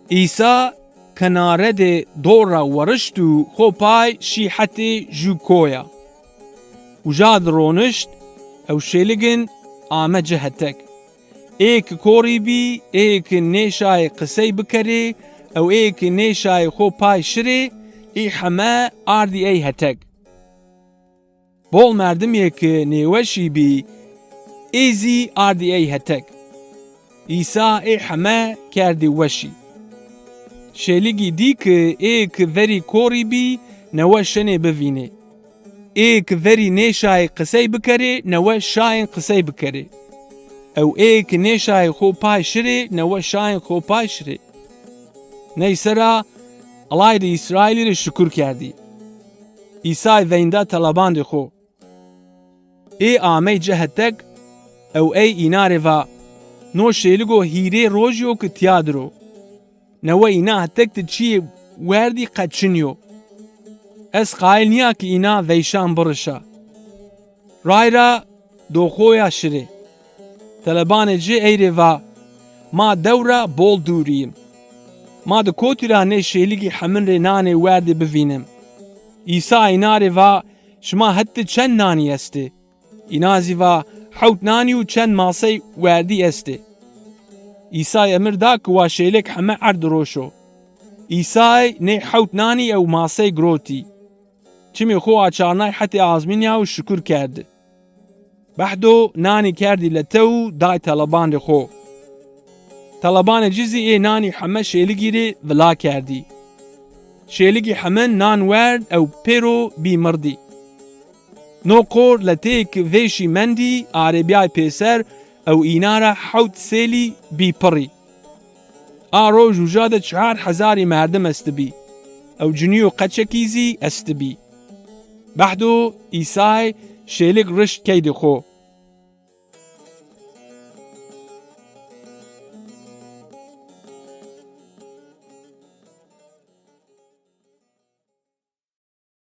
ئیسا کناره ده دورا ورشت و خوپای شیحت جوکویا و جاد رونشت او شلگن آمه جهتک ایک کوری بی ایک نیشای قسی بکره او ایک نیشای خوپای شره ای همه آردی ای هتک بول مردم یک نیوشی بی ایزی آردی ای هتک ایسا ای همه کردی وشی شلیگی دی که ایک وری کوری بی نوه شنه بوینه ایک وری نیشای قسی بکره نوه شاین قسی بکره او ایک نیشای خوپای شره نوه شاین خوپای شره نیسرا الله ده اسرائیلی رو شکر کردی ایسای وینده طلبان خو ای آمی جهتک او ای ایناره و نو شیلگو هیره روژیو که تیادرو نوه اینا هتک تچی وردی قدشنیو اس قایل نیا که اینا ویشان برشا رای را دو خویا شره طلبان جه ایره و ما دورا بول دوریم ما ده کوتی را نه شیلگی حمن ره نانه ورده بوینم ایسا ایناره و شما حتی چند نانی استه اینازی و حوت نانی و چند ماسه وردی استه ایسای امر دا که وا شیلک همه عرد روشو ایسای نه حوت نانی او ماسه گروتی چمی خو آچارنای حتی آزمینیا و شکر کرده بحدو نانی کردی لتو دای طلبان خو طلبان جزی ای نانی همه شیلگی ره ولا کردی شیلگی همه نان ورد او پیرو بی مردی نو قور لتیک ویشی مندی عربیای پیسر او اینارا حوت سیلی بی پری آرو جوجاده 4000 مردم استبی او جنیو قچکیزی استبی بحدو ایسای شیلگ رشت کید خو